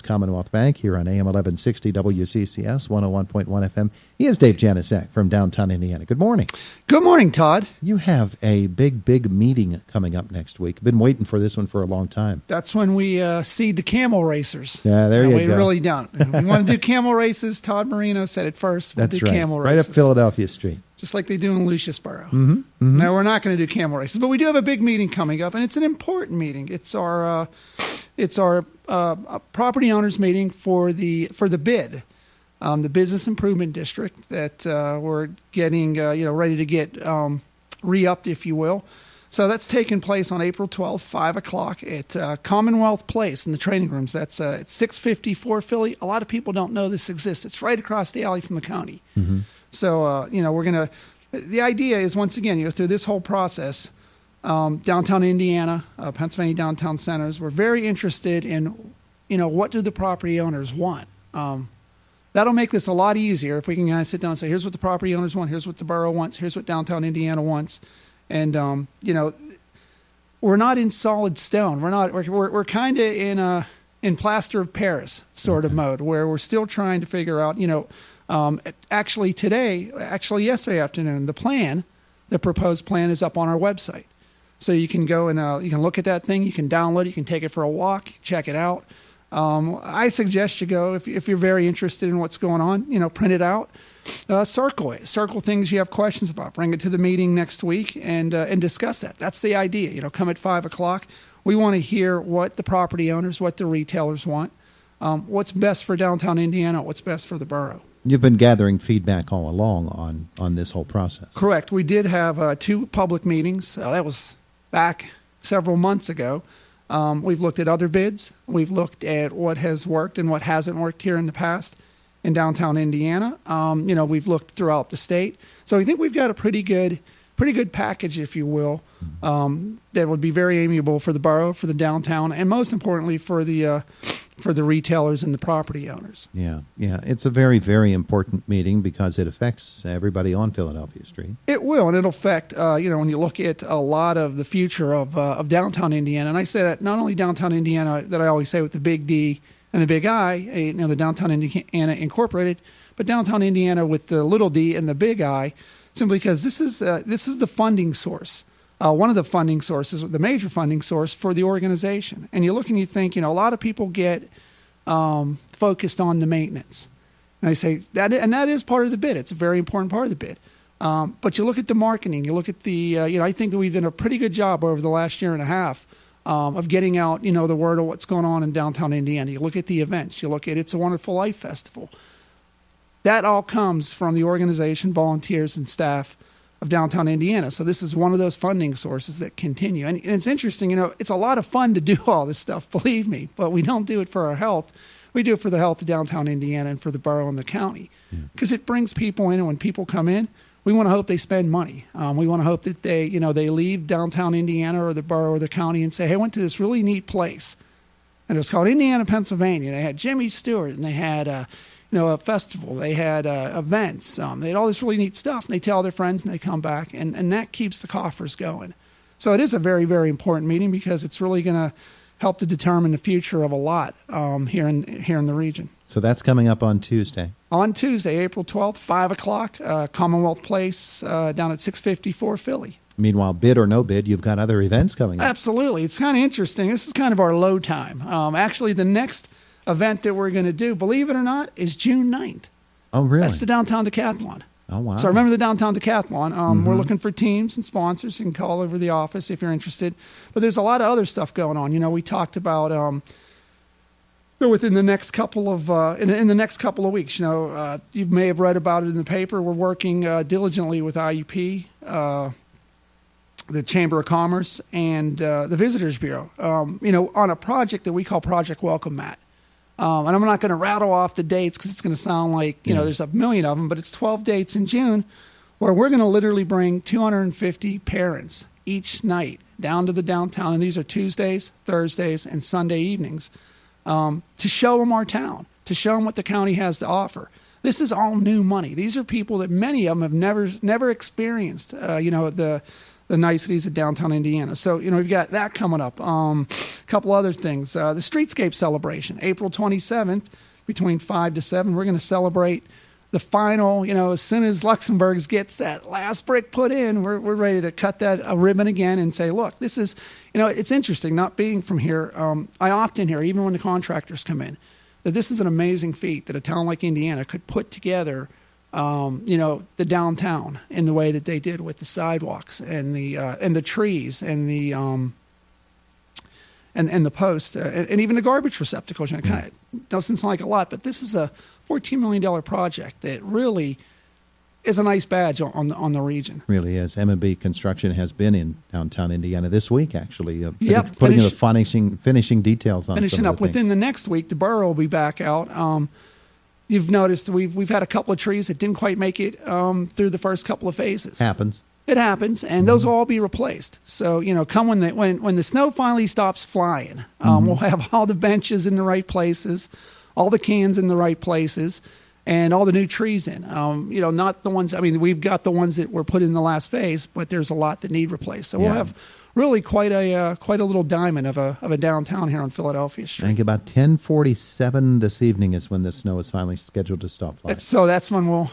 Commonwealth Bank here on AM 1160 WCCS 101.1 FM. He is Dave Janusek from downtown Indiana. Good morning. Good morning, Todd. You have a big meeting coming up next week. Been waiting for this one for a long time. That's when we seed the camel racers. Yeah, there you go. We really don't. If we want to do camel races, Todd Marino said it first. We'll That's do right. camel Right races. up Philadelphia Street. Just like they do in Luciusboro. Mm-hmm. No, we're not going to do camel races, but we do have a big meeting coming up, and it's an important meeting. It's our property owners meeting for the bid, the business improvement district that we're getting ready to get re-upped, if you will. So that's taking place on April 12th, 5 o'clock at Commonwealth Place in the training rooms. That's at 654 Philly. A lot of people don't know this exists. It's right across the alley from the county. Mm-hmm. So, we're going to – the idea is, once again, through this whole process, downtown Indiana, Pennsylvania downtown centers, we're very interested in, what do the property owners want? That'll make this a lot easier if we can kind of sit down and say, here's what the property owners want, here's what the borough wants, here's what downtown Indiana wants. And, we're not in solid stone. We're kind of in plaster of Paris sort of mode, where we're still trying to figure out, actually yesterday afternoon, the proposed plan is up on our website. So you can go and you can look at that thing, you can download it, you can take it for a walk, check it out. I suggest you go, if you're very interested in what's going on, print it out, circle things you have questions about, bring it to the meeting next week and discuss that. That's the idea, come at 5 o'clock. We want to hear what the property owners, what the retailers want, what's best for downtown Indiana, what's best for the borough. You've been gathering feedback all along on this whole process. Correct. We did have 2 public meetings. That was back several months ago. We've looked at other bids. We've looked at what has worked and what hasn't worked here in the past in downtown Indiana. We've looked throughout the state. So I think we've got a pretty good package, if you will, that would be very amiable for the borough, for the downtown, and most importantly for the retailers and the property owners. Yeah. It's a very, very important meeting because it affects everybody on Philadelphia Street. It will, and it'll affect, when you look at a lot of the future of downtown Indiana, and I say that not only downtown Indiana, that I always say with the big D and the big I, the downtown Indiana Incorporated, but downtown Indiana with the little d and the big I, simply because this is the funding source. One of the funding sources, the major funding source for the organization. And you look and you think, a lot of people get focused on the maintenance. And I say that is part of the bid. It's a very important part of the bid. But you look at the marketing, you look at the, I think that we've done a pretty good job over the last year and a half of getting out, the word of what's going on in downtown Indiana. You look at the events, you look at It's a Wonderful Life Festival. That all comes from the organization, volunteers, and staff of downtown Indiana. So this is one of those funding sources that continue. And it's interesting, it's a lot of fun to do all this stuff, believe me, but we don't do it for our health. We do it for the health of downtown Indiana and for the borough and the county, because it brings people in, and when people come in, we want to hope they spend money. We want to hope that they leave downtown Indiana or the borough or the county and say, hey, I went to this really neat place, and it was called Indiana, Pennsylvania. They had Jimmy Stewart, and they had a festival. They had events. They had all this really neat stuff. And they tell their friends, and they come back, and that keeps the coffers going. So it is a very, very important meeting because it's really going to help to determine the future of a lot here in the region. So that's coming up on Tuesday. On Tuesday, April 12th, 5 o'clock, Commonwealth Place down at 654 Philly. Meanwhile, bid or no bid, you've got other events coming up. Absolutely. It's kind of interesting. This is kind of our low time. Actually, the next event that we're going to do, believe it or not, is June 9th. Oh, really? That's the Downtown Decathlon. Oh, wow. So remember the Downtown Decathlon. We're looking for teams and sponsors. You can call over the office if you're interested. But there's a lot of other stuff going on. We talked about within the next couple of in the next couple of weeks. You may have read about it in the paper. We're working diligently with IUP, the Chamber of Commerce, and the Visitors Bureau. On a project that we call Project Welcome Mat. And I'm not going to rattle off the dates because it's going to sound like, there's a million of them, but it's 12 dates in June where we're going to literally bring 250 parents each night down to the downtown. And these are Tuesdays, Thursdays, and Sunday evenings to show them our town, to show them what the county has to offer. This is all new money. These are people that many of them have never experienced, the the niceties of downtown Indiana. So, we've got that coming up. A couple other things. The Streetscape celebration, April 27th, between 5 to 7. We're going to celebrate the final, as soon as Luxembourg gets that last brick put in, we're ready to cut that ribbon again and say, look, this is, it's interesting not being from here. I often hear, even when the contractors come in, that this is an amazing feat that a town like Indiana could put together, the downtown in the way that they did with the sidewalks and the trees and the and the post and even the garbage receptacles. Kind of doesn't sound like a lot, but this is a $14 million project that really is a nice badge on the region. Really is. M&B Construction has been in downtown Indiana this week, actually. Putting the finishing details on. Finishing up within the next week, the borough will be back out. You've noticed we've had a couple of trees that didn't quite make it through the first couple of phases. It happens, and those will all be replaced. So come when the snow finally stops flying, we'll have all the benches in the right places, all the cans in the right places, and all the new trees in. Not the ones. I mean, we've got the ones that were put in the last phase, but there's a lot that need replaced. So we'll have really quite a little diamond of a downtown here on Philadelphia Street. I think about 10:47 this evening is when the snow is finally scheduled to stop flying. So that's when we'll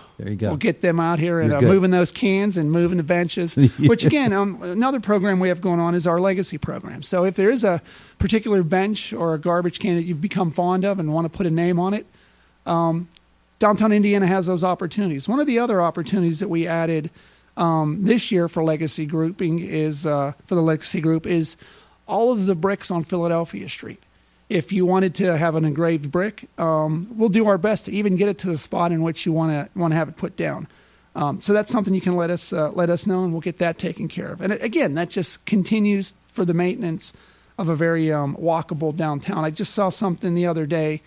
get them out here and moving those cans and moving the benches. Which again, another program we have going on is our legacy program. So if there is a particular bench or a garbage can that you've become fond of and want to put a name on it, downtown Indiana has those opportunities. One of the other opportunities that we added this year for legacy grouping is all of the bricks on Philadelphia Street. If you wanted to have an engraved brick, we'll do our best to even get it to the spot in which you want to have it put down. So that's something you can let us know, and we'll get that taken care of. And again, that just continues for the maintenance of a very walkable downtown. I just saw something the other day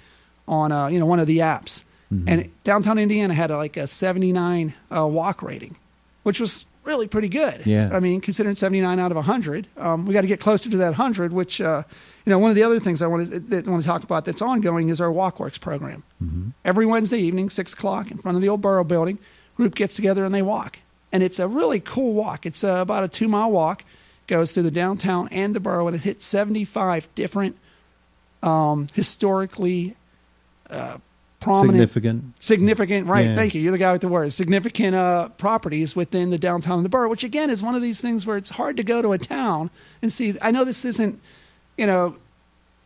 on one of the apps, and downtown Indiana had a 79 walk rating, which was really pretty good. Yeah. I mean, considering 79 out of 100, we got to get closer to that 100. Which one of the other things I want to talk about that's ongoing is our Walkworks program. Every Wednesday evening, 6:00, in front of the old Borough Building, group gets together and they walk, and it's a really cool walk. It's about a 2-mile walk, goes through the downtown and the borough, and it hits 75 different historically prominent, significant, right? Yeah. Thank you. You're the guy with the words. Significant properties within the downtown of the borough, which again is one of these things where it's hard to go to a town and see. I know this isn't,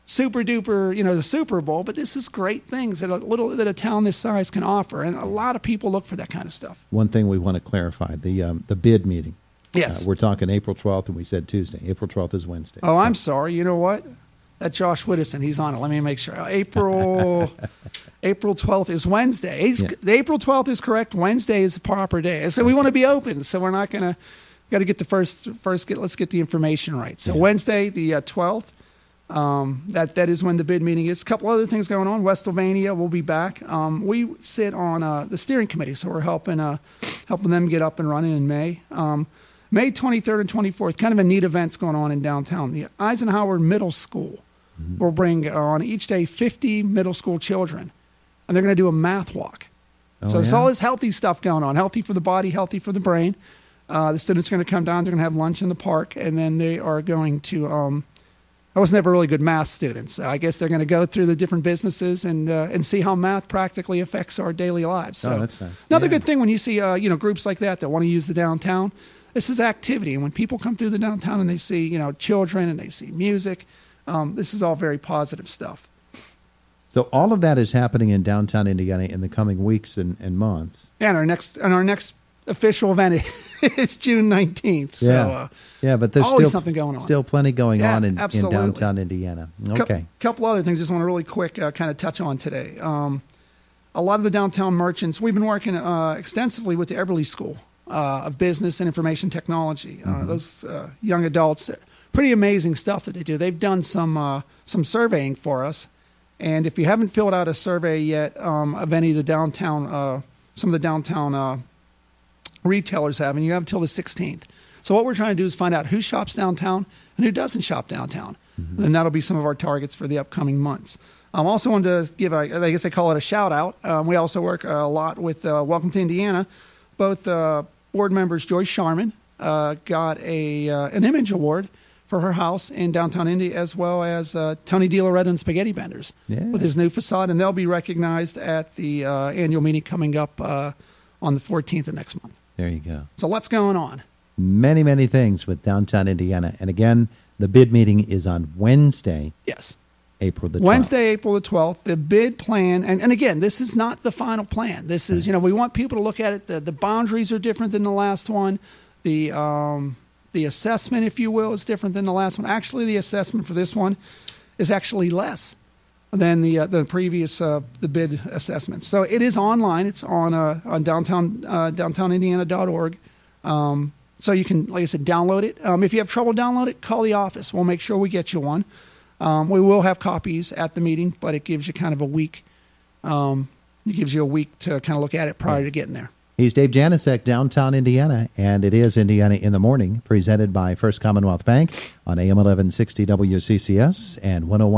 super duper, the Super Bowl, but this is great things that a town this size can offer, and a lot of people look for that kind of stuff. One thing we want to clarify: the bid meeting. Yes, we're talking April 12th, and we said Tuesday. April 12th is Wednesday. Oh, so. I'm sorry. You know what? That Josh Whittison, he's on it. Let me make sure. April 12th is Wednesday. The April 12th is correct. Wednesday is the proper day. So we want to be open. So we're not going to, got to get the let's get the information right. So Wednesday, the 12th, that is when the bid meeting is. A couple other things going on. West Sylvania will be back. We sit on the steering committee, so we're helping them get up and running in May. May 23rd and 24th, kind of a neat events going on in downtown. The Eisenhower Middle School will bring on each day 50 middle school children, and they're going to do a math walk. There's all this healthy stuff going on, healthy for the body, healthy for the brain. The students are going to come down, they're going to have lunch in the park, and then they are going to I was never a really good math student, so I guess they're going to go through the different businesses and see how math practically affects our daily lives. So that's nice. Another good thing when you see groups like that want to use the downtown. This is activity, and when people come through the downtown and they see children and they see music, this is all very positive stuff. So all of that is happening in downtown Indiana in the coming weeks and months. Yeah, and our next official event is June 19th. So but there's always something going on. Still plenty going on in downtown Indiana. Okay. Couple other things I just want to really quick kind of touch on today. A lot of the downtown merchants, we've been working extensively with the Eberly School of Business and Information Technology. Those young adults, pretty amazing stuff that they do. They've done some surveying for us, and if you haven't filled out a survey yet of any of the downtown, some of the downtown retailers have, and you have until the 16th. So what we're trying to do is find out who shops downtown and who doesn't shop downtown, and that'll be some of our targets for the upcoming months. I also wanted to give, I guess I call it a shout out. We also work a lot with Welcome to Indiana. Both board members Joyce Sharman got an Image Award for her house in downtown Indy, as well as Tony DiLoretto and Spaghetti Benders with his new facade, and they'll be recognized at the annual meeting coming up on the 14th of next month. There you go. So lots going on. Many, many things with downtown Indiana. And again, the bid meeting is on Wednesday. Yes. April the 12th. Wednesday, April the 12th. The bid plan, and again, this is not the final plan. This is, we want people to look at it. The boundaries are different than the last one. The assessment, if you will, is different than the last one. Actually, the assessment for this one is actually less than the previous the bid assessments. So it is online. It's on downtownindiana.org. So you can, like I said, download it. If you have trouble downloading it, call the office. We'll make sure we get you one. We will have copies at the meeting, but it gives you kind of a week. It gives you a week to kind of look at it prior to getting there. He's Dave Janusek, downtown Indiana, and it is Indiana in the Morning, presented by First Commonwealth Bank on AM 1160 WCCS and 101.